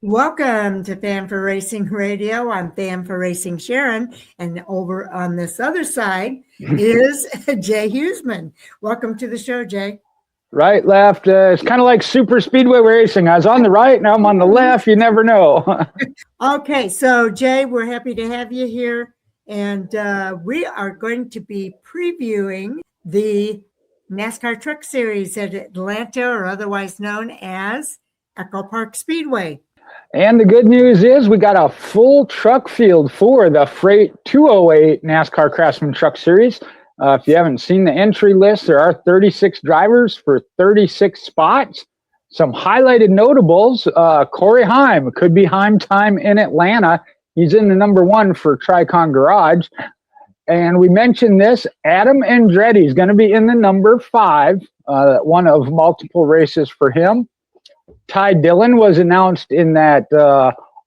Welcome to Fan for Racing Radio. I'm Fan for Racing Sharon, and over on this other side is Jay Huseman. Welcome to the show, Jay. Right, left. It's kind of like super speedway racing. I was on the right, now I'm on the left. You never know. Okay, so Jay, we're happy to have you here, and we are going to be previewing the NASCAR Truck Series at Atlanta, or otherwise known as EchoPark Speedway. And the good news is we got a full truck field for the Freight 208 NASCAR Craftsman Truck Series. If you haven't seen the entry list, there are 36 drivers for 36 spots. Some highlighted notables, Corey Heim. It could be Heim time in Atlanta. He's in the number 1 for Tricon Garage. And we mentioned this, Adam Andretti is going to be in the number 5, one of multiple races for him. Ty Dillon was announced in that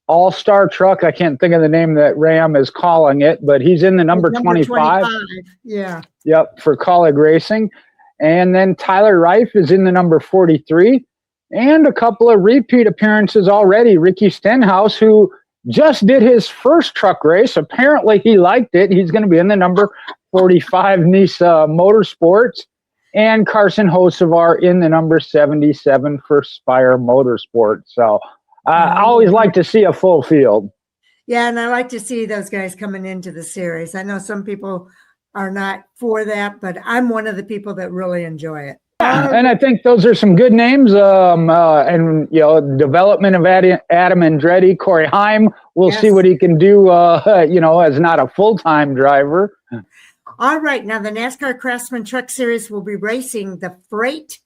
all-star truck. I can't think of the name that Ram is calling it, but he's in the number 25. Yeah. Yep, for Colleague Racing. And then Tyler Reif is in the number 43. And a couple of repeat appearances already. Ricky Stenhouse, who just did his first truck race. Apparently he liked it. He's going to be in the number 45 Nice Motorsports. And Carson Hocevar in the number 77 for Spire Motorsports. So I always like to see a full field. Yeah, and I like to see those guys coming into the series. I know some people are not for that, but I'm one of the people that really enjoy it. And I think those are some good names. And, you know, development of Adam Andretti, Corey Heim. We'll see what he can do, as not a full-time driver. All right, now the NASCAR Craftsman Truck Series will be racing the Freight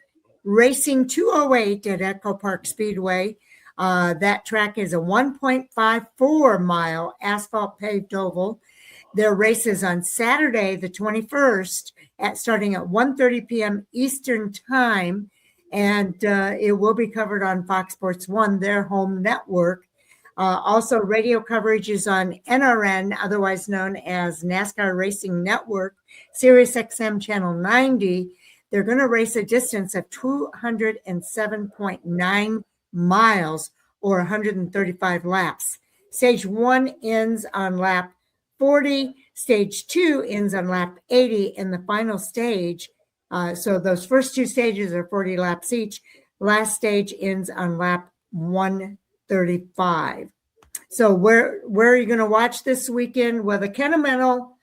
Racing 208 at EchoPark Speedway. That track is a 1.54-mile asphalt paved oval. Their race is on Saturday, the 21st, starting at 1:30 p.m. Eastern Time, and it will be covered on Fox Sports 1, their home network. Also, radio coverage is on NRN, otherwise known as NASCAR Racing Network, Sirius XM Channel 90. They're going to race a distance of 207.9 miles or 135 laps. Stage 1 ends on lap 40. Stage 2 ends on lap 80. And the final stage, so those first 2 stages are 40 laps each. Last stage ends on lap 135. So where are you going to watch this weekend? Well, the Kennemental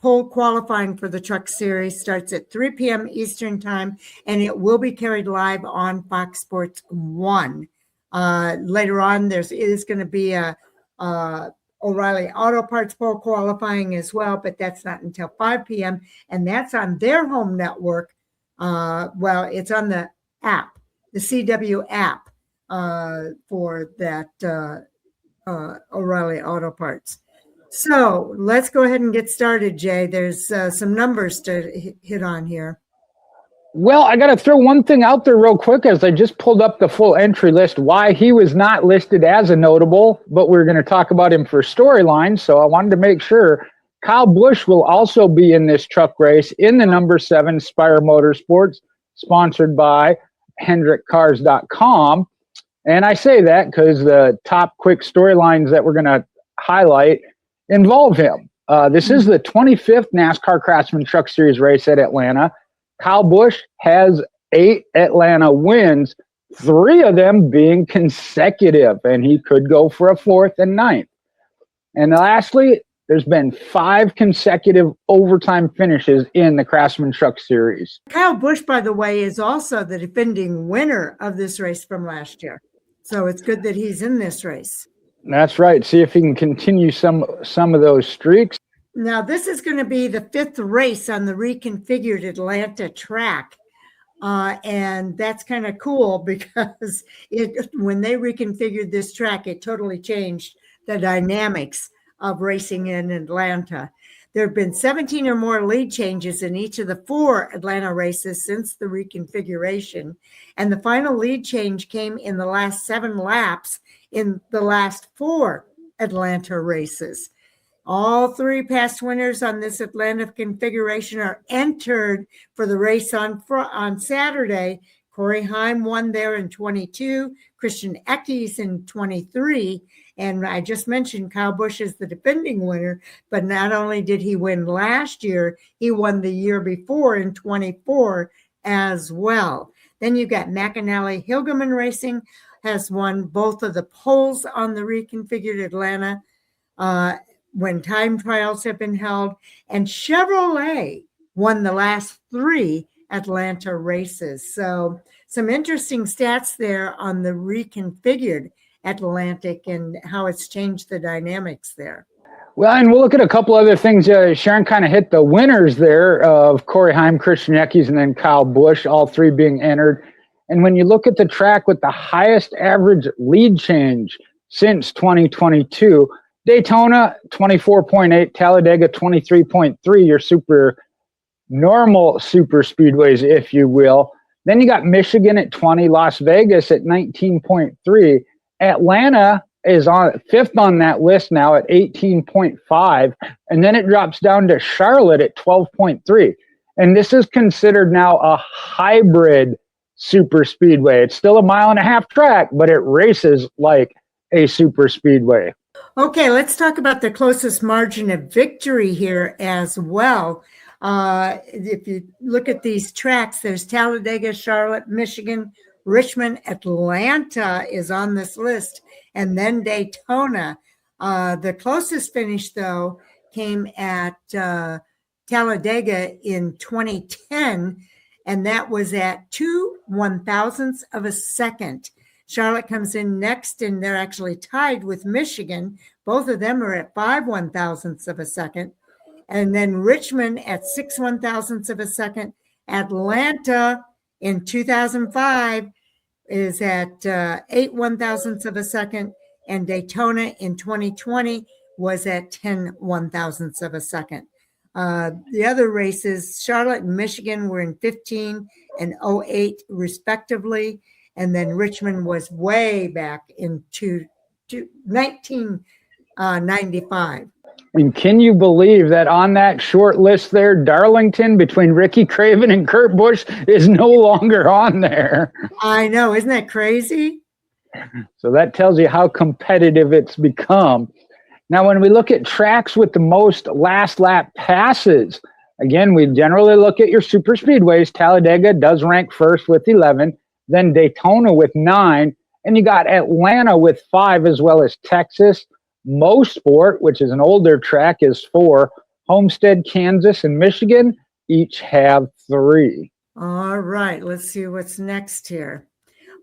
pole qualifying for the Truck Series starts at 3 p.m. Eastern Time, and it will be carried live on Fox Sports 1. Later on, it is going to be a O'Reilly Auto Parts pole qualifying as well, but that's not until 5 p.m., and that's on their home network. It's on the app, the CW app for that O'Reilly Auto Parts. So let's go ahead and get started, Jay. There's some numbers to hit on here. Well, I got to throw one thing out there real quick as I just pulled up the full entry list, why he was not listed as a notable, but we're going to talk about him for storyline. So I wanted to make sure Kyle Busch will also be in this truck race in the number 7 Spire Motorsports, sponsored by HendrickCars.com. And I say that because the top quick storylines that we're going to highlight involve him. This is the 25th NASCAR Craftsman Truck Series race at Atlanta. Kyle Busch has 8 Atlanta wins, 3 of them being consecutive, and he could go for a 4th and 9th. And lastly, there's been 5 consecutive overtime finishes in the Craftsman Truck Series. Kyle Busch, by the way, is also the defending winner of this race from last year. So it's good that he's in this race. That's right. See if he can continue some of those streaks. Now, this is going to be the 5th race on the reconfigured Atlanta track. And that's kind of cool because when they reconfigured this track, it totally changed the dynamics of racing in Atlanta. There have been 17 or more lead changes in each of the 4 Atlanta races since the reconfiguration. And the final lead change came in the last 7 laps in the last 4 Atlanta races. All 3 past winners on this Atlanta configuration are entered for the race on Saturday. Corey Heim won there in 22, Christian Eckes in 23, and I just mentioned Kyle Busch is the defending winner, but not only did he win last year, he won the year before in 24 as well. Then you got McAnally Hilgeman Racing has won both of the poles on the reconfigured Atlanta when time trials have been held, and Chevrolet won the last 3 Atlanta races. So some interesting stats there on the reconfigured Atlantic and how it's changed the dynamics there. Well, and we'll look at a couple other things. Sharon kind of hit the winners there of Corey Heim, Christian Eckes, and then Kyle Busch, all 3 being entered. And when you look at the track with the highest average lead change since 2022, Daytona 24.8, Talladega 23.3, your normal super speedways, if you will. Then you got Michigan at 20, Las Vegas at 19.3. Atlanta is on 5th on that list now at 18.5, and then it drops down to Charlotte at 12.3. And this is considered now a hybrid super speedway. It's still a 1.5 mile track, but it races like a super speedway. Okay, let's talk about the closest margin of victory here as well. If you look at these tracks, there's Talladega, Charlotte, Michigan, Richmond, Atlanta is on this list, and then Daytona. The closest finish, though, came at Talladega in 2010, and that was at 2/1000ths of a second. Charlotte comes in next, and they're actually tied with Michigan. Both of them are at 5/1000ths of a second. And then Richmond at 6/1000ths of a second. Atlanta in 2005 is at 8/1000ths of a second. And Daytona in 2020 was at 10/1000ths of a second. The other races, Charlotte and Michigan were in 15 and 08 respectively. And then Richmond was way back in 1995. And can you believe that on that short list there, Darlington between Ricky Craven and Kurt Busch is no longer on there? I know. Isn't that crazy? So that tells you how competitive it's become. Now, when we look at tracks with the most last lap passes, again, we generally look at your super speedways. Talladega does rank first with 11, then Daytona with 9, and you got Atlanta with 5, as well as Texas. Mosport, which is an older track, is 4. Homestead, Kansas, and Michigan each have 3. All right, let's see what's next here.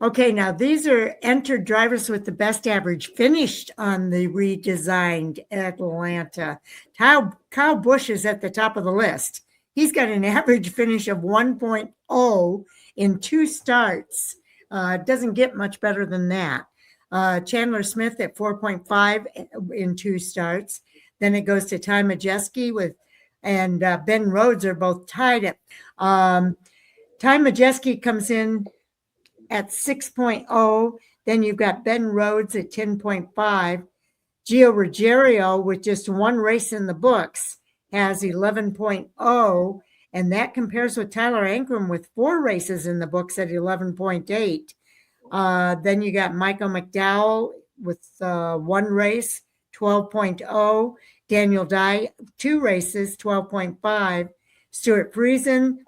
Okay, now these are entered drivers with the best average finished on the redesigned Atlanta. Kyle Busch is at the top of the list. He's got an average finish of 1.0 in 2 starts. Doesn't get much better than that. Chandler Smith at 4.5 in 2 starts. Then it goes to Ty Majeski and Ben Rhodes are both tied at. Ty Majeski comes in at 6.0. Then you've got Ben Rhodes at 10.5. Gio Ruggiero, with just 1 race in the books, has 11.0. And that compares with Tyler Ankrum with 4 races in the books at 11.8. Then you got Michael McDowell with 1 race, 12.0. Daniel Dye, 2 races, 12.5. Stuart Friesen,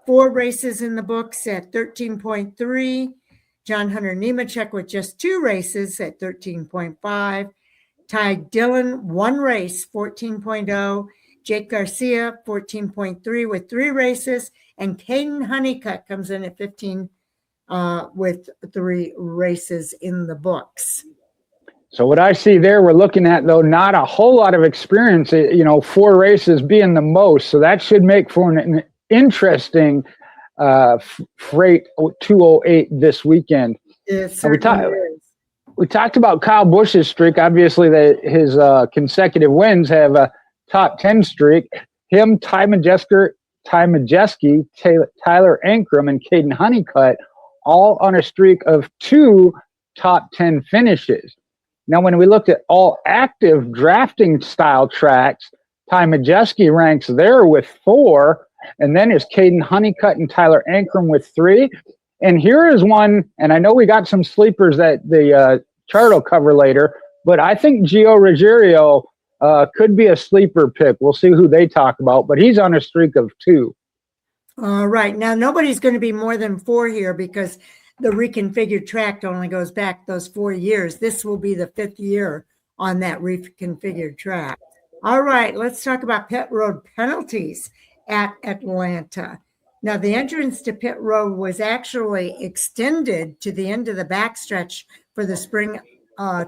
4 races in the books at 13.3. John Hunter Nemechek with just 2 races at 13.5. Ty Dillon, 1 race, 14.0. Jake Garcia, 14.3 with 3 races. And Caden Honeycutt comes in at 15 with 3 races in the books. So what I see there, we're looking at, though, not a whole lot of experience, 4 races being the most. So that should make for an interesting Freight 208 this weekend. We talked about Kyle Busch's streak. Obviously, his consecutive wins have a top 10 streak. Him, Ty Majeski, Tyler Ankrum, and Caden Honeycutt all on a streak of 2 top 10 finishes. Now, when we looked at all active drafting style tracks, Ty Majeski ranks there with 4, and then is Caden Honeycutt and Tyler Ankrum with 3. And here is one, and I know we got some sleepers that the chart will cover later, but I think Gio Ruggiero could be a sleeper pick. We'll see who they talk about, but he's on a streak of 2. All right. Now, nobody's going to be more than 4 here because the reconfigured track only goes back those 4 years. This will be the 5th year on that reconfigured track. All right. Let's talk about pit road penalties at Atlanta. Now, the entrance to pit road was actually extended to the end of the backstretch for the spring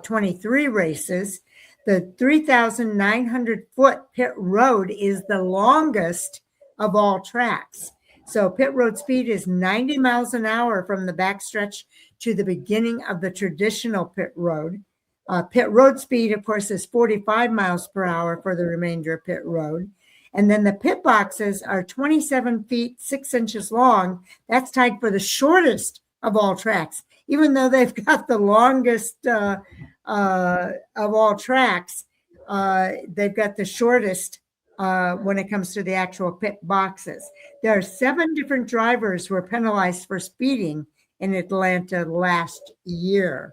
23 races. The 3,900 foot pit road is the longest of all tracks. So pit road speed is 90 miles an hour from the backstretch to the beginning of the traditional pit road. Pit road speed, of course, is 45 miles per hour for the remainder of pit road. And then the pit boxes are 27 feet, 6 inches long. That's tied for the shortest of all tracks. Even though they've got the longest of all tracks, they've got the shortest when it comes to the actual pit boxes. There are 7 different drivers who were penalized for speeding in Atlanta last year.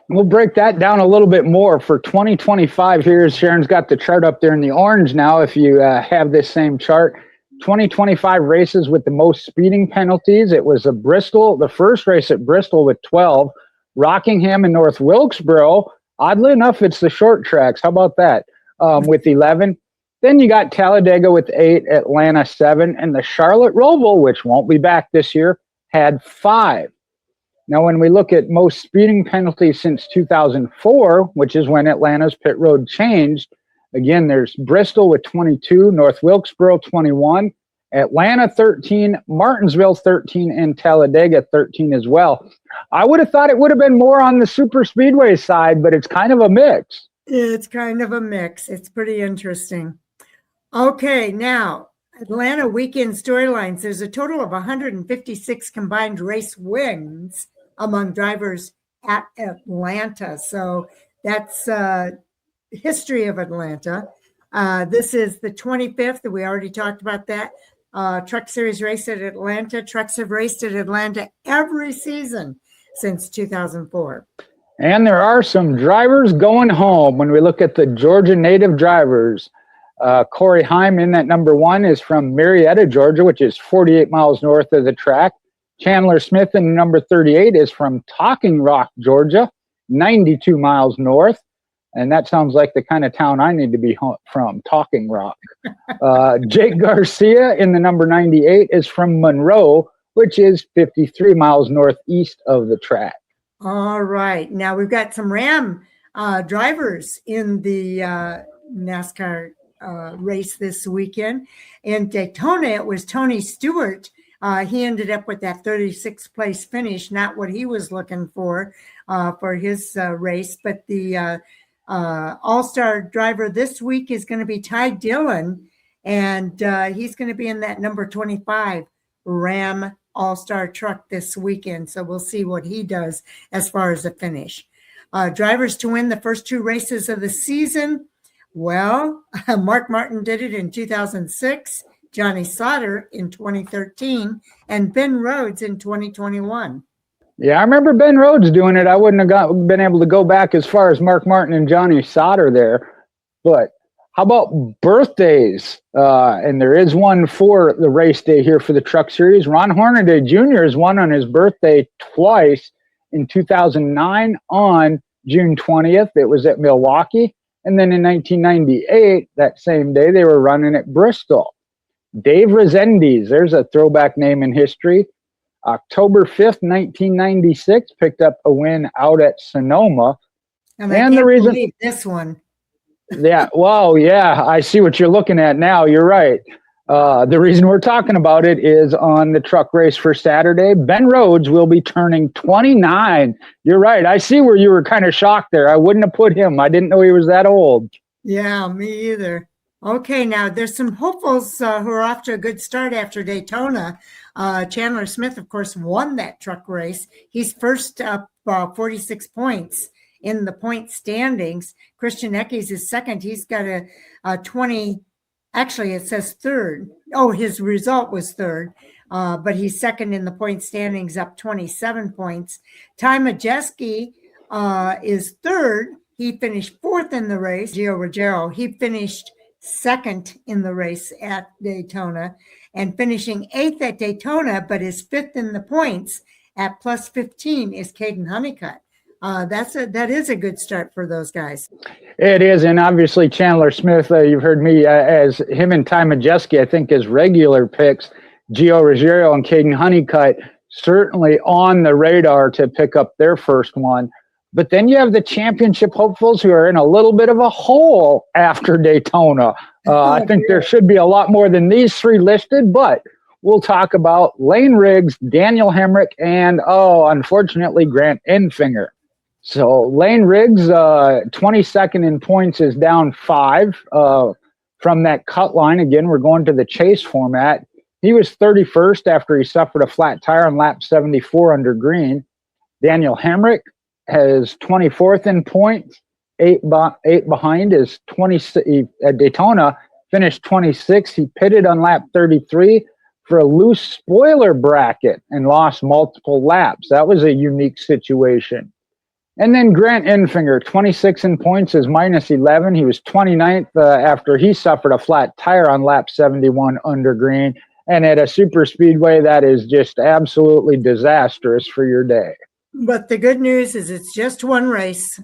We'll break that down a little bit more for 2025 here. Sharon's got the chart up there in the orange now. If you have this same chart, 2025 races with the most speeding penalties. It was Bristol, the first race at Bristol with 12, Rockingham and North Wilkesboro. Oddly enough, it's the short tracks. How about that? With 11. Then you got Talladega with 8, Atlanta 7, and the Charlotte Roval, which won't be back this year, had 5. Now, when we look at most speeding penalties since 2004, which is when Atlanta's pit road changed, again, there's Bristol with 22, North Wilkesboro 21, Atlanta 13, Martinsville 13, and Talladega 13 as well. I would have thought it would have been more on the super speedway side, but it's kind of a mix. It's kind of a mix. It's pretty interesting. Okay, now, Atlanta weekend storylines. There's a total of 156 combined race wins among drivers at Atlanta. So that's history of Atlanta. This is the 25th. We already talked about that. Truck Series race at Atlanta. Trucks have raced at Atlanta every season since 2004. And there are some drivers going home. When we look at the Georgia native drivers, Corey Heim in that number 1 is from Marietta, Georgia, which is 48 miles north of the track. Chandler Smith in number 38 is from Talking Rock, Georgia, 92 miles north. And that sounds like the kind of town I need to be from, Talking Rock. Jake Garcia in the number 98 is from Monroe, which is 53 miles northeast of the track. All right. Now we've got some Ram drivers in the NASCAR race this weekend. In Daytona, it was Tony Stewart. He ended up with that 36th place finish, not what he was looking for his race. But the all-star driver this week is going to be Ty Dillon, and he's going to be in that number 25 Ram all-star truck this weekend. So we'll see what he does as far as the finish. Drivers to win the first 2 races of the season. Well, Mark Martin did it in 2006, Johnny Sauter in 2013, and Ben Rhodes in 2021. Yeah, I remember Ben Rhodes doing it. I wouldn't have been able to go back as far as Mark Martin and Johnny Sauter there. But how about birthdays? And there is one for the race day here for the Truck Series. Ron Hornaday Jr. has won on his birthday twice, in 2009 on June 20th. It was at Milwaukee. And then in 1998, that same day, they were running at Bristol. Dave Rezendes, there's a throwback name in history. October 5th, 1996, picked up a win out at Sonoma. And I can't believe this one. Yeah, well, yeah, I see what you're looking at now. You're right. The reason we're talking about it is on the truck race for Saturday. Ben Rhodes will be turning 29. You're right. I see where you were kind of shocked there. I wouldn't have put him. I didn't know he was that old. Yeah, me either. Okay, now there's some hopefuls who are off to a good start after Daytona. Chandler Smith, of course, won that truck race. He's first up 46 points in the point standings. Christian Eckes is second. He's got a 20. Actually, it says third. Oh, his result was third. but he's second in the point standings, up 27 points. Ty Majeski is third. He finished fourth in the race. Gio Ruggiero, he finished second in the race at Daytona, and finishing eighth at Daytona, but is fifth in the points at plus 15 is Caden Honeycutt. That is a good start for those guys. It is, and obviously Chandler Smith, you've heard me as him and Ty Majeski, I think, as regular picks. Gio Ruggiero and Caden Honeycutt certainly on the radar to pick up their first one. But then you have the championship hopefuls who are in a little bit of a hole after Daytona. I think there should be a lot more than these three listed, but we'll talk about Lane Riggs, Daniel Hemrick, and, unfortunately, Grant Enfinger. So Lane Riggs, 22nd in points, is down 5 from that cut line. Again, we're going to the chase format. He was 31st after he suffered a flat tire on lap 74 under green. Daniel Hemrick has 24th in points, 8 behind is 26. At Daytona, finished 26th. He pitted on lap 33 for a loose spoiler bracket and lost multiple laps. That was a unique situation. And then Grant Enfinger, 26 in points, is minus 11. He was 29th after he suffered a flat tire on lap 71 under green. And at a super speedway, that is just absolutely disastrous for your day. But the good news is it's just one race,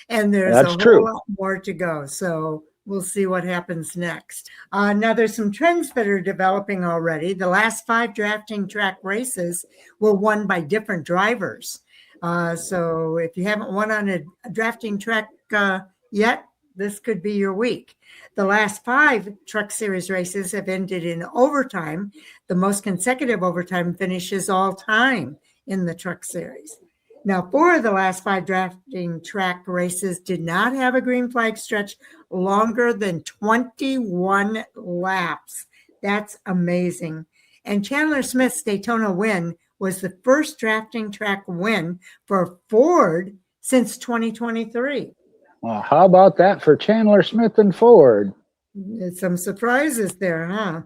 and there's a whole lot more to go. So we'll see what happens next. Now, there's some trends that are developing already. The last 5 drafting track races were won by different drivers. So if you haven't won on a drafting track yet, this could be your week. The last 5 Truck Series races have ended in overtime, the most consecutive overtime finishes all time in the Truck Series. Now, 4 of the last 5 drafting track races did not have a green flag stretch longer than 21 laps. That's amazing. And Chandler Smith's Daytona win was the first drafting track win for Ford since 2023. Well, how about that for Chandler Smith and Ford? Some surprises there, huh?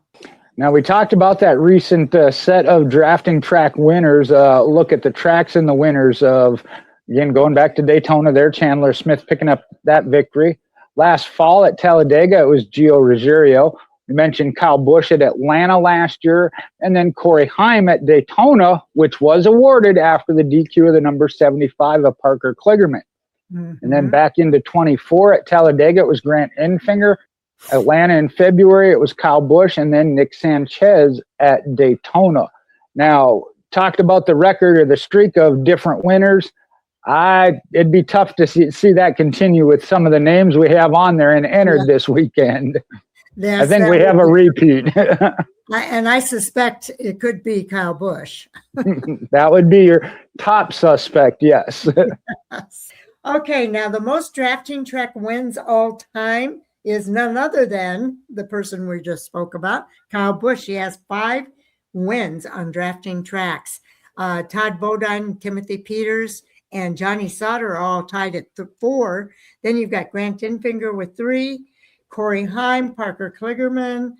Now, we talked about that recent set of drafting track winners. Look at the tracks and the winners of, again, going back to Daytona there, Chandler Smith picking up that victory. Last fall at Talladega, it was Gio Ruggiero. We mentioned Kyle Busch at Atlanta last year, and then Corey Heim at Daytona, which was awarded after the DQ of the number 75 of Parker Kligerman. Mm-hmm. And then back into 24 at Talladega, it was Grant Enfinger. Atlanta in February, it was Kyle Busch, and then Nick Sanchez at Daytona. Now, talked about the record or the streak of different winners. It'd be tough to see that continue with some of the names we have on there and entered this weekend. Yes, I think we have a repeat. And I suspect it could be Kyle Busch. That would be your top suspect, yes. Yes. Okay, now the most drafting track wins all time is none other than the person we just spoke about, Kyle Busch. He has 5 wins on drafting tracks. Todd Bodine, Timothy Peters, and Johnny Sauter are all tied at 4. Then you've got Grant Enfinger with 3. Corey Heim, Parker Kligerman,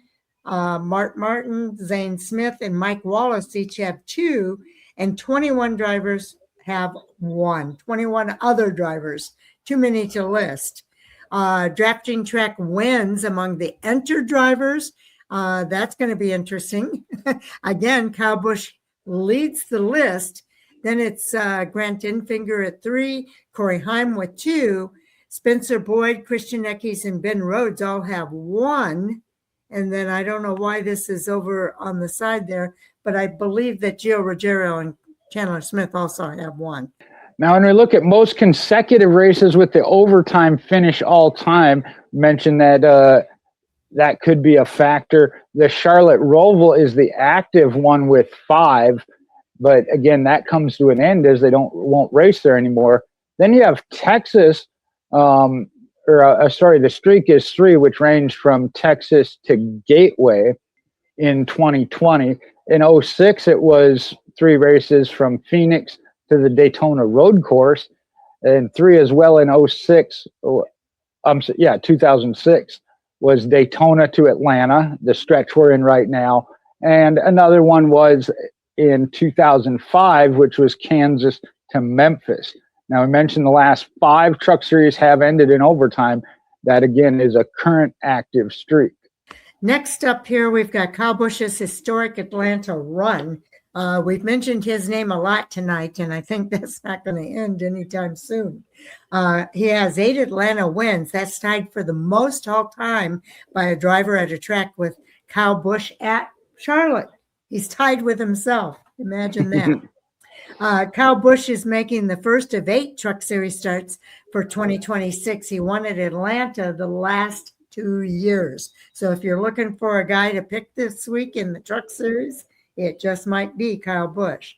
Mark Martin, Zane Smith, and Mike Wallace each have 2, and 21 drivers have 1. 21 other drivers, too many to list. Drafting track wins among the entered drivers. That's going to be interesting. Again, Kyle Busch leads the list. Then it's Grant Enfinger at 3, Corey Heim with 2, Spencer Boyd, Christian Eckes, and Ben Rhodes all have 1. And then I don't know why this is over on the side there, but I believe that Gio Ruggiero and Chandler Smith also have 1. Now, when we look at most consecutive races with the overtime finish all time, mentioned that that could be a factor. The Charlotte Roval is the active one with 5, but again, that comes to an end as they won't race there anymore. Then you have Texas. The streak is 3, which ranged from Texas to Gateway in 2020. In 06, it was 3 races from Phoenix to the Daytona Road Course, and 3 as well in 2006 was Daytona to Atlanta, the stretch we're in right now, And another one was in 2005, which was Kansas to Memphis. Now, I mentioned the last 5 Truck Series have ended in overtime. That, again, is a current active streak. Next up here, we've got Kyle Busch's historic Atlanta run. We've mentioned his name a lot tonight, and I think that's not going to end anytime soon. He has 8 Atlanta wins. That's tied for the most all time by a driver at a track with Kyle Busch at Charlotte. He's tied with himself. Imagine that. Kyle Busch is making the first of 8 Truck Series starts for 2026. He won at Atlanta the last 2 years. So if you're looking for a guy to pick this week in the Truck Series, it just might be Kyle Busch.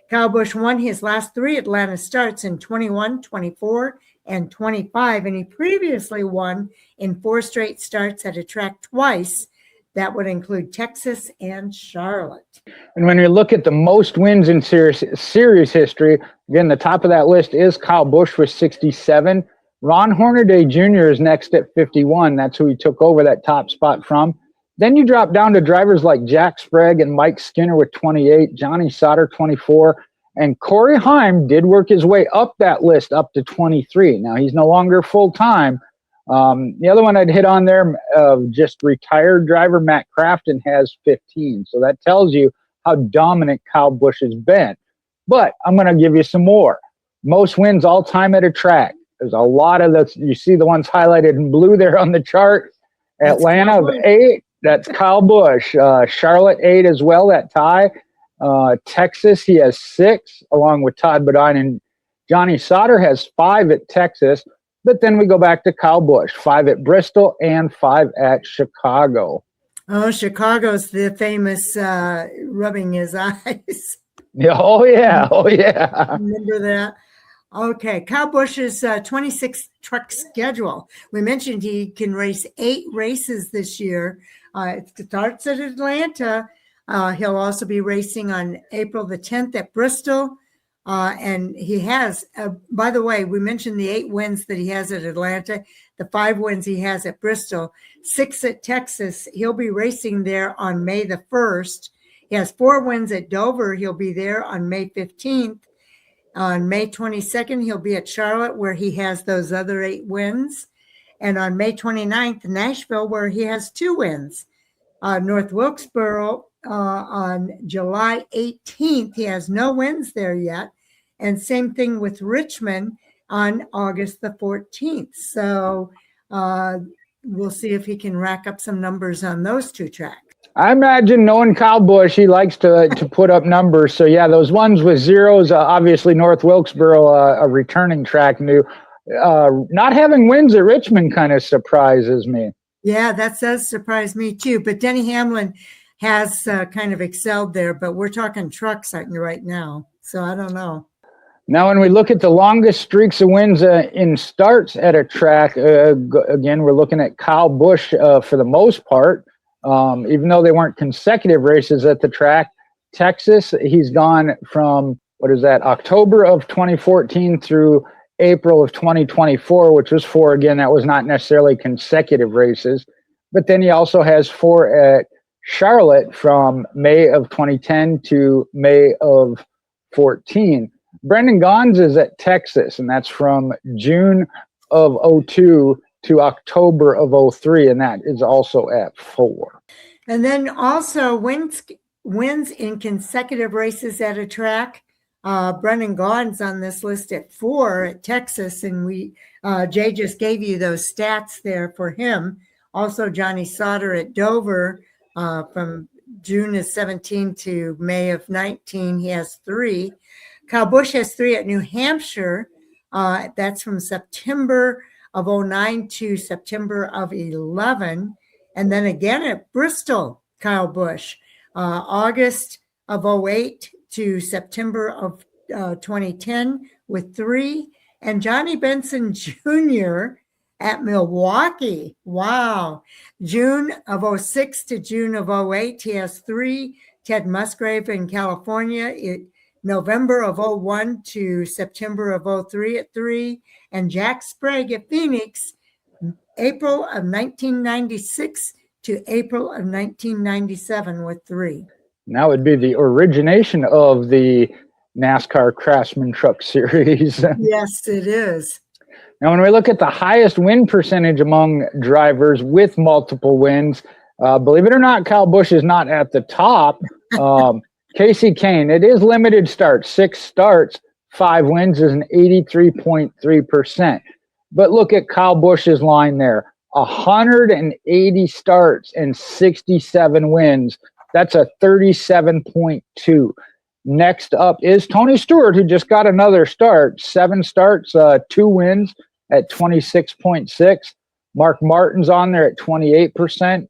Kyle Busch won his last 3 Atlanta starts in 21, 24, and 25, and he previously won in 4 straight starts at a track twice. That would include Texas and Charlotte. And when you look at the most wins in series history, again, the top of that list is Kyle Busch with 67. Ron Hornaday Jr. is next at 51. That's who he took over that top spot from. Then you drop down to drivers like Jack Sprague and Mike Skinner with 28, Johnny Sauter 24, and Corey Heim did work his way up that list up to 23. Now, he's no longer full-time. The other one I'd hit on there, just retired driver Matt Crafton has 15. So that tells you how dominant Kyle Busch has been. But I'm going to give you some more. Most wins all time at a track. There's a lot of those. You see the ones highlighted in blue there on the chart. Atlanta of 8. That's Kyle Busch. Charlotte 8 as well, that tie. Texas, he has 6, along with Todd Bodine. And Johnny Sauter has 5 at Texas. But then we go back to Kyle Busch, 5 at Bristol and 5 at Chicago. Oh, Chicago's the famous rubbing his eyes. Oh, yeah. Oh, yeah. Remember that? Okay, Kyle Busch's 26 truck schedule. We mentioned he can race 8 races this year. It starts at Atlanta. He'll also be racing on April the 10th at Bristol. And he has, by the way, we mentioned the 8 wins that he has at Atlanta, the 5 wins he has at Bristol, 6 at Texas. He'll be racing there on May the 1st. He has 4 wins at Dover. He'll be there on May 15th. On May 22nd, he'll be at Charlotte, where he has those other 8 wins. And on May 29th, Nashville, where he has 2 wins. North Wilkesboro on July 18th. He has no wins there yet. And same thing with Richmond on August the 14th. So we'll see if he can rack up some numbers on those 2 tracks. I imagine knowing Kyle Busch, he likes to put up numbers. So, yeah, those ones with zeros, obviously North Wilkesboro, a returning track new. Not having wins at Richmond kind of surprises me. Yeah, that does surprise me too. But Denny Hamlin has kind of excelled there. But we're talking trucks right now. So I don't know. Now, when we look at the longest streaks of wins in starts at a track, again, we're looking at Kyle Busch for the most part. Even though they weren't consecutive races at the track, Texas, he's gone from, October of 2014 through April of 2024, which was 4. Again, that was not necessarily consecutive races. But then he also has 4 at Charlotte from May of 2010 to May of 14. Brendan Gaughan is at Texas, and that's from June of 02 to October of 03, and that is also at 4. And then also wins in consecutive races at a track. Brendan Gaughan's on this list at 4 at Texas, and Jay just gave you those stats there for him. Also, Johnny Sauter at Dover from June of 17 to May of 19. He has 3. Kyle Busch has 3 at New Hampshire. That's from September of 09 to September of 11. And then again at Bristol, Kyle Busch, August of 08 to September of 2010 with 3. And Johnny Benson Jr. at Milwaukee. Wow. June of 06 to June of 08, he has 3. Ted Musgrave in California, November of 01 to September of 03 at 3. And Jack Sprague at Phoenix, April of 1996 to April of 1997 with 3. And that would be the origination of the NASCAR Craftsman Truck Series. Yes, it is. Now, when we look at the highest win percentage among drivers with multiple wins, believe it or not, Kyle Busch is not at the top. Casey Kane, it is limited starts, 6 starts, 5 wins is an 83.3%. But look at Kyle Busch's line there, 180 starts and 67 wins. That's a 37.2. Next up is Tony Stewart, who just got another start, 7 starts, 2 wins at 26.6. Mark Martin's on there at 28%,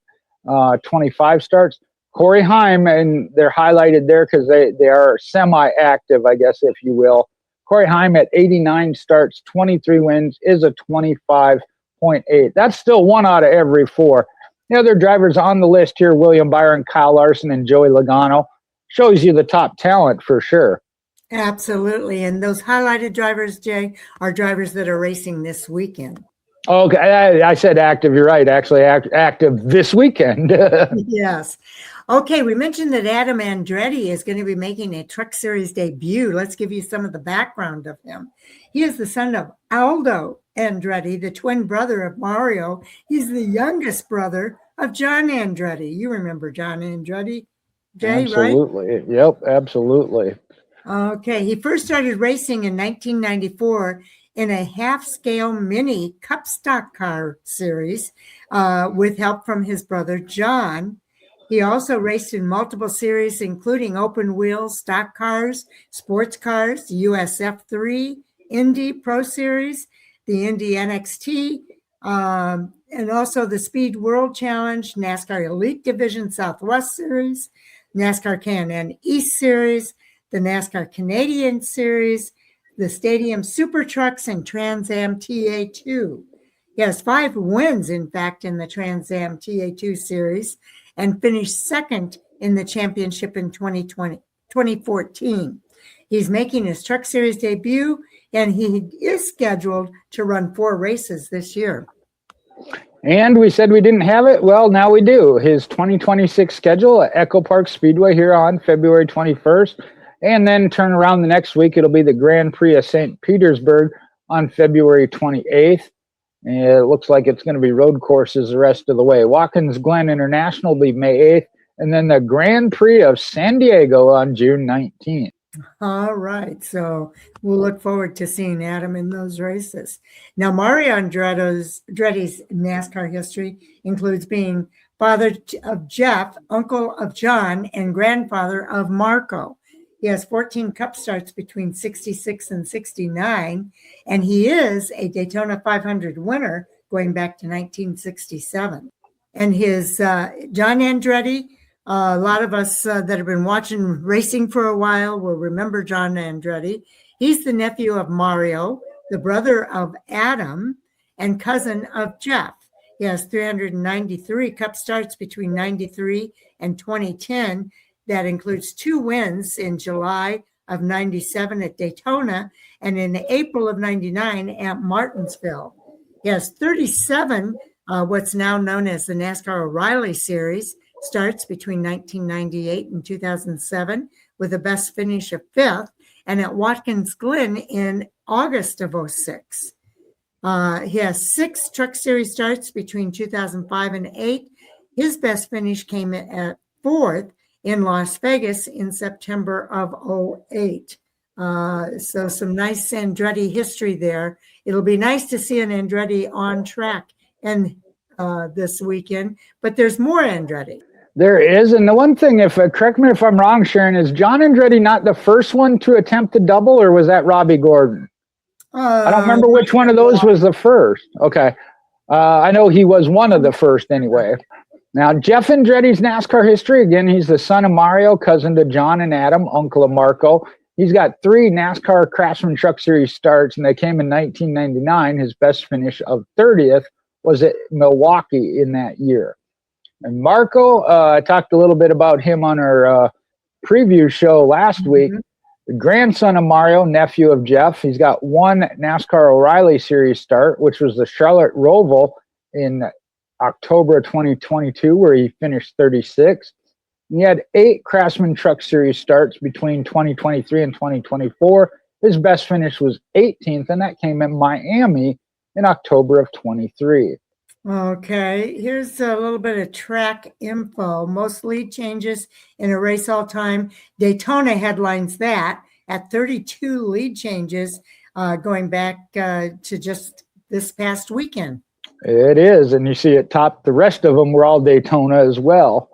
25 starts. Corey Heim, and they're highlighted there because they are semi-active, I guess, if you will. Corey Heim at 89 starts, 23 wins, is a 25.8. That's still 1 out of every 4. The other drivers on the list here, William Byron, Kyle Larson, and Joey Logano, shows you the top talent for sure. Absolutely. And those highlighted drivers, Jay, are drivers that are racing this weekend. Okay, I said active. You're right. Actually, active this weekend. Yes. Okay, we mentioned that Adam Andretti is going to be making a Truck Series debut. Let's give you some of the background of him. He is the son of Aldo Andretti, the twin brother of Mario. He's the youngest brother of John Andretti. You remember John Andretti, Jay, absolutely. Right? Yep, absolutely. Okay, he first started racing in 1994 in a half-scale mini Cup Stock Car series with help from his brother John. He also raced in multiple series, including open wheel stock cars, sports cars, USF3, Indy Pro Series, the Indy NXT, and also the Speed World Challenge, NASCAR Elite Division Southwest Series, NASCAR Can-Am East Series, the NASCAR Canadian Series, the Stadium Super Trucks, and Trans Am TA2. He has 5 wins, in fact, in the Trans Am TA2 series, and finished second in the championship in 2014. He's making his Truck Series debut, and he is scheduled to run 4 races this year. And we said we didn't have it. Well, now we do. His 2026 schedule at EchoPark Speedway here on February 21st. And then turn around the next week. It'll be the Grand Prix of St. Petersburg on February 28th. And it looks like it's going to be road courses the rest of the way. Watkins Glen International will be May 8th. And then the Grand Prix of San Diego on June 19th. All right. So we'll look forward to seeing Adam in those races. Now, Mario Andretti's NASCAR history includes being father of Jeff, uncle of John, and grandfather of Marco. He has 14 Cup starts between 66 and 69, and he is a Daytona 500 winner going back to 1967. And his John Andretti, a lot of us that have been watching racing for a while will remember John Andretti. He's the nephew of Mario, the brother of Adam, and cousin of Jeff. He has 393 Cup starts between 93 and 2010. That includes 2 wins in July of 97 at Daytona and in April of 99 at Martinsville. He has 37, what's now known as the NASCAR O'Reilly Series, starts between 1998 and 2007 with a best finish of 5th, and at Watkins Glen in August of 06. He has 6 Truck Series starts between 2005 and 8. His best finish came at 4th in Las Vegas in September of 08. So some nice Andretti history there. It'll be nice to see an Andretti on track and this weekend, but there's more Andretti. There is, and the one thing, if correct me if I'm wrong, Sharon, is John Andretti not the first one to attempt the double, or was that Robbie Gordon? I don't remember which one of those was the first. Okay. I know he was one of the first anyway. Now, Jeff Andretti's NASCAR history, again, he's the son of Mario, cousin to John and Adam, uncle of Marco. He's got 3 NASCAR Craftsman Truck Series starts, and they came in 1999. His best finish of 30th was at Milwaukee in that year. And Marco, I talked a little bit about him on our preview show last week. The grandson of Mario, nephew of Jeff. He's got 1 NASCAR O'Reilly Series start, which was the Charlotte Roval in October of 2022, where he finished 36th. He had 8 Craftsman Truck Series starts between 2023 and 2024. His best finish was 18th, and that came in Miami in October of 23. Okay, here's a little bit of track info. Most lead changes in a race all time. Daytona headlines that at 32 lead changes going back to just this past weekend. It is, and you see it top. The rest of them were all Daytona as well.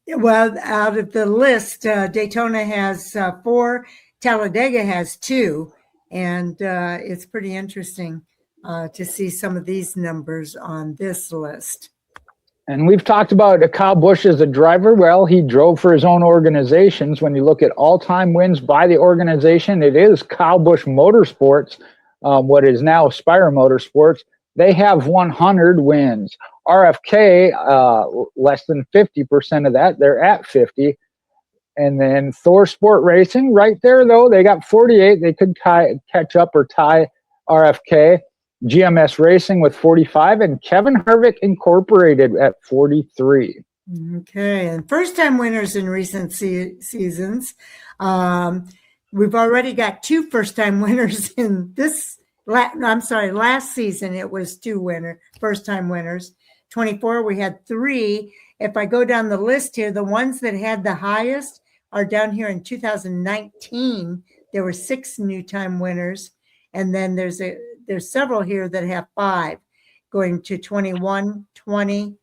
Well, out of the list, Daytona has 4, Talladega has 2, and it's pretty interesting to see some of these numbers on this list. And we've talked about Kyle Busch as a driver. Well, he drove for his own organizations. When you look at all-time wins by the organization, it is Kyle Busch Motorsports, what is now Spire Motorsports. They have 100 wins. RFK, less than 50% of that. They're at 50. And then Thor Sport Racing, right there, though, they got 48. They could catch up or tie RFK. GMS Racing with 45, and Kevin Harvick Incorporated at 43. Okay, and first-time winners in recent seasons. We've already got 2 first-time winners in this. Last season it was 2 first-time winners. 24, we had 3. If I go down the list here, the ones that had the highest are down here in 2019. There were 6 new-time winners, and then there's several here that have 5, going to 21, 20,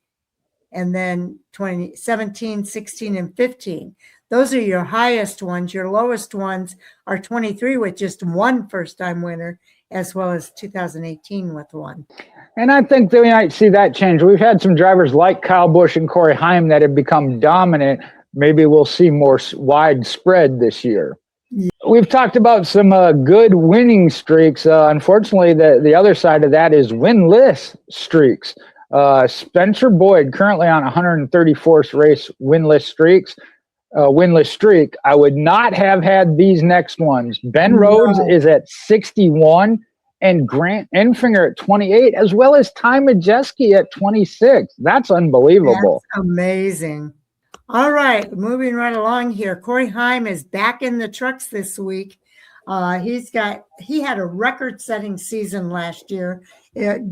and then 20, 17, 16, and 15. Those are your highest ones. Your lowest ones are 23 with just 1 first-time winner, as well as 2018 with 1. And I think that we might see that change. We've had some drivers like Kyle Busch and Corey Heim that have become dominant. Maybe we'll see more widespread this year. Yeah. We've talked about some good winning streaks. Unfortunately, the other side of that is winless streaks. Spencer Boyd currently on 134th race winless streak. I would not have had these next ones. Ben Rhodes is at 61, and Grant Enfinger at 28, as well as Ty Majeski at 26. That's unbelievable. That's amazing. All right, moving right along here. Corey Heim is back in the trucks this week. He had a record-setting season last year.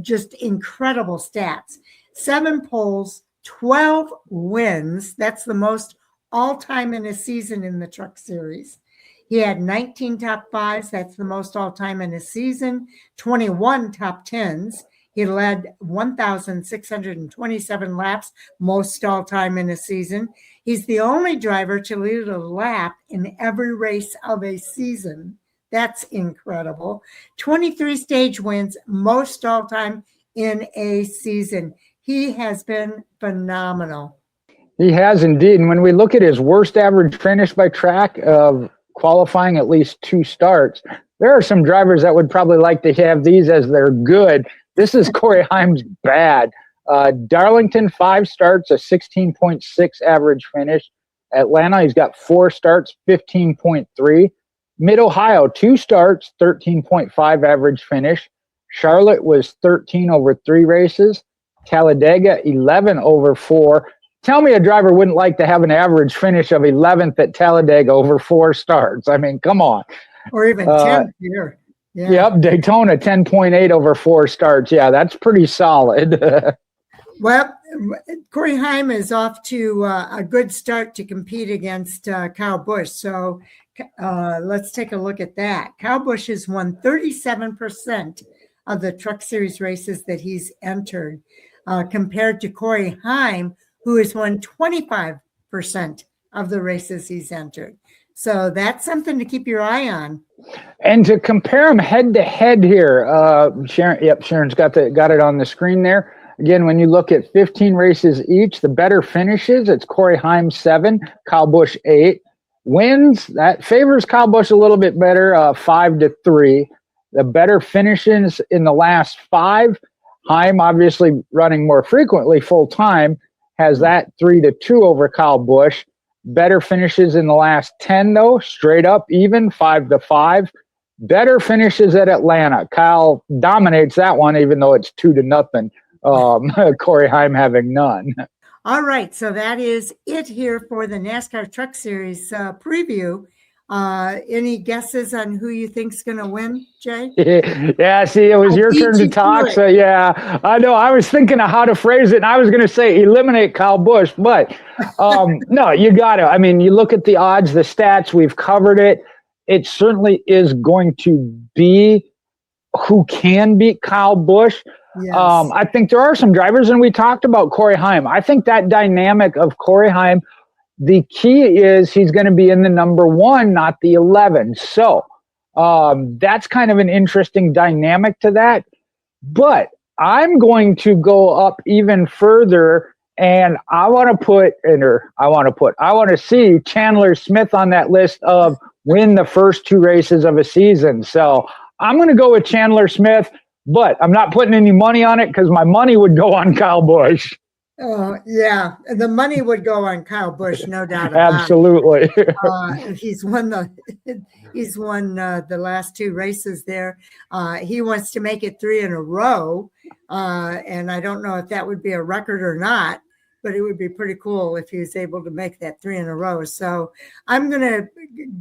Just incredible stats. 7 poles, 12 wins. That's the most all-time in a season in the Truck Series. He had 19 top 5s. That's the most all-time in a season. 21 top 10s. He led 1,627 laps, most all-time in a season. He's the only driver to lead a lap in every race of a season. That's incredible. 23 stage wins, most all-time in a season. He has been phenomenal. He has indeed. And when we look at his worst average finish by track of qualifying at least 2 starts, there are some drivers that would probably like to have these as their good. This is Corey Heim's bad. Darlington, 5 starts, a 16.6 average finish. Atlanta, he's got 4 starts, 15.3. Mid-Ohio, 2 starts, 13.5 average finish. Charlotte was 13 over 3 races. Talladega, 11 over 4. Tell me a driver wouldn't like to have an average finish of 11th at Talladega over 4 starts. I mean, come on. Or even 10th here. Yeah. Yep, Daytona, 10.8 over 4 starts. Yeah, that's pretty solid. Well, Corey Heim is off to a good start to compete against Kyle Busch. So let's take a look at that. Kyle Busch has won 37% of the Truck Series races that he's entered, compared to Corey Heim, who has won 25% of the races he's entered. So that's something to keep your eye on. And to compare them head to head here, Sharon, yep, Sharon's got it on the screen there. Again, when you look at 15 races each, the better finishes, it's Corey Heim 7, Kyle Busch 8. Wins, that favors Kyle Busch a little bit better, 5-3. The better finishes in the last 5, Heim obviously running more frequently full time, has that 3-2 over Kyle Busch. Better finishes in the last 10, though, straight up even, 5-5. Better finishes at Atlanta. Kyle dominates that one, even though it's 2-0. Corey Heim having none. All right, so that is it here for the NASCAR Truck Series preview. Any guesses on who you think's going to win, Jay? Yeah, see, it was your turn to talk. So, yeah, I know. I was thinking of how to phrase it, and I was going to say eliminate Kyle Busch, but no, you got to. I mean, you look at the odds, the stats, we've covered it. It certainly is going to be who can beat Kyle Busch. Yes. I think there are some drivers, and we talked about Corey Heim. I think that dynamic of Corey Heim, the key is he's going to be in the number 1, not the 11. So that's kind of an interesting dynamic to that. But I'm going to go up even further, and I want to see Chandler Smith on that list of win the first 2 races of a season. So I'm going to go with Chandler Smith, but I'm not putting any money on it because my money would go on Kyle Busch. Oh, yeah. The money would go on Kyle Busch, no doubt about it. Absolutely. He's won the last 2 races there. He wants to make it 3 in a row. And I don't know if that would be a record or not, but it would be pretty cool if he was able to make that 3 in a row. So I'm going to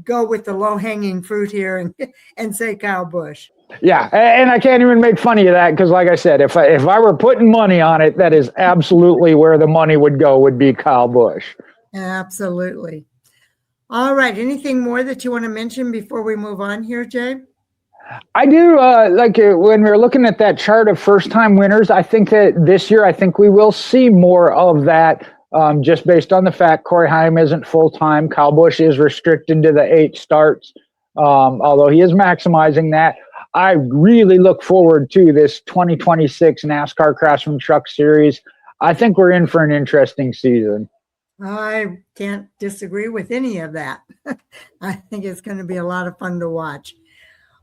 go with the low-hanging fruit here and say Kyle Busch. Yeah, and I can't even make fun of that because, like I said, if I were putting money on it, that is absolutely where the money would go, would be Kyle Busch. Absolutely. All right. Anything more that you want to mention before we move on here, Jay? I do. When we're looking at that chart of first-time winners, I think that this year, I think we will see more of that just based on the fact Corey Heim isn't full-time. Kyle Busch is restricted to the 8 starts, although he is maximizing that. I really look forward to this 2026 NASCAR Craftsman Truck Series. I think we're in for an interesting season. I can't disagree with any of that. I think it's going to be a lot of fun to watch.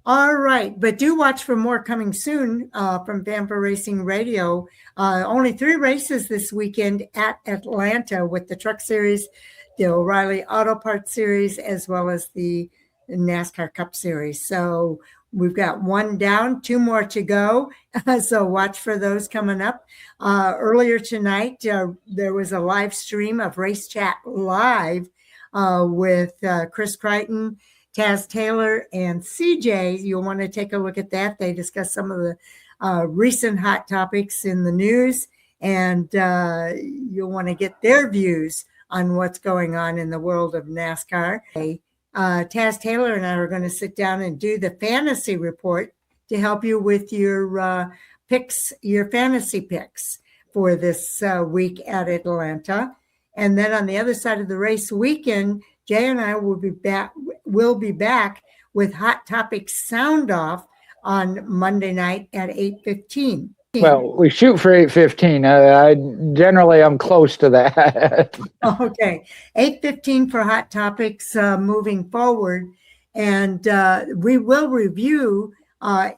All right, but do watch for more coming soon from Bamper Racing Radio. Only 3 races this weekend at Atlanta with the Truck Series, the O'Reilly Auto Parts Series, as well as the NASCAR Cup Series. So we've got 1 down, 2 more to go. So watch for those coming up. Earlier tonight, there was a live stream of Race Chat Live with Chris Crichton, Taz Taylor, and CJ. You'll want to take a look at that. They discuss some of the recent hot topics in the news, and you'll want to get their views on what's going on in the world of NASCAR. Taz Taylor and I are going to sit down and do the fantasy report to help you with your picks, your fantasy picks for this week at Atlanta. And then on the other side of the race weekend, Jay and I will be back with Hot Topics Sound Off on Monday night at 8:15. Well, we shoot for 8:15. I'm close to that. Okay, 8:15 for Hot Topics moving forward, and we will review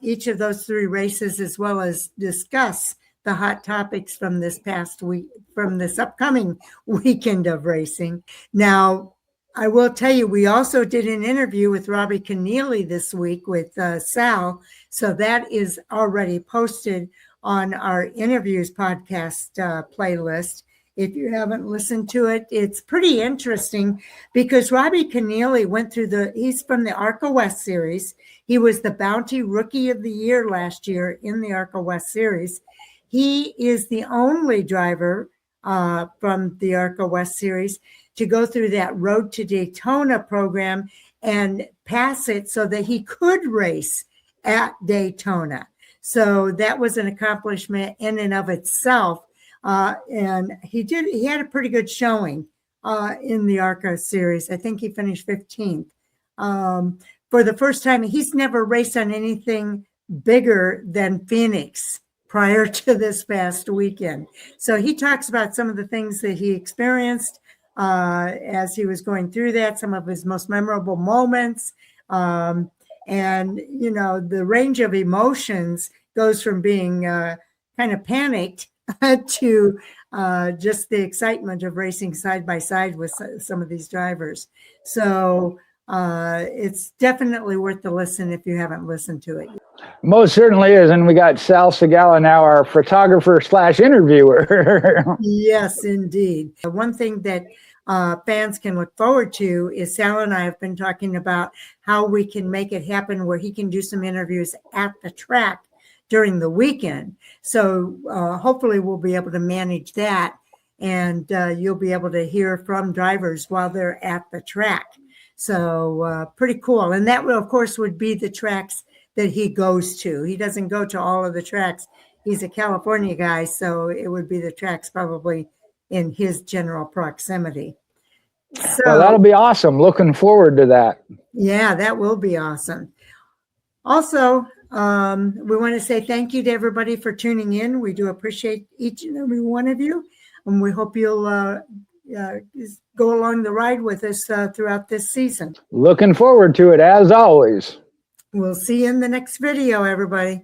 each of those 3 races as well as discuss the hot topics from this past week, from this upcoming weekend of racing. Now, I will tell you, we also did an interview with Robbie Keneally this week with Sal, so that is already posted on our interviews podcast playlist. If you haven't listened to it, it's pretty interesting because Robbie Keneally went through he's from the ARCA West Series. He was the Bounty Rookie of the Year last year in the ARCA West Series. He is the only driver from the ARCA West Series to go through that Road to Daytona program and pass it so that he could race at Daytona. So that was an accomplishment in and of itself. And he had a pretty good showing in the ARCA series. I think he finished 15th. For the first time, he's never raced on anything bigger than Phoenix prior to this past weekend. So he talks about some of the things that he experienced as he was going through that, some of his most memorable moments. And, you know, the range of emotions goes from being kind of panicked to just the excitement of racing side by side with some of these drivers. So it's definitely worth the listen if you haven't listened to it. Most certainly is. And we got Sal Segala now, our photographer / interviewer. Yes, indeed. One thing that fans can look forward to is Sal and I have been talking about how we can make it happen where he can do some interviews at the track during the weekend. So hopefully we'll be able to manage that, and you'll be able to hear from drivers while they're at the track. So pretty cool. And that will, of course, would be the tracks that he goes to. He doesn't go to all of the tracks. He's a California guy, so it would be the tracks probably in his general proximity. So, well, that'll be awesome. Looking forward to that. Yeah, that will be awesome. Also, we want to say thank you to everybody for tuning in. We do appreciate each and every one of you, and we hope you'll go along the ride with us throughout this season. Looking forward to it, as always. We'll see you in the next video, everybody.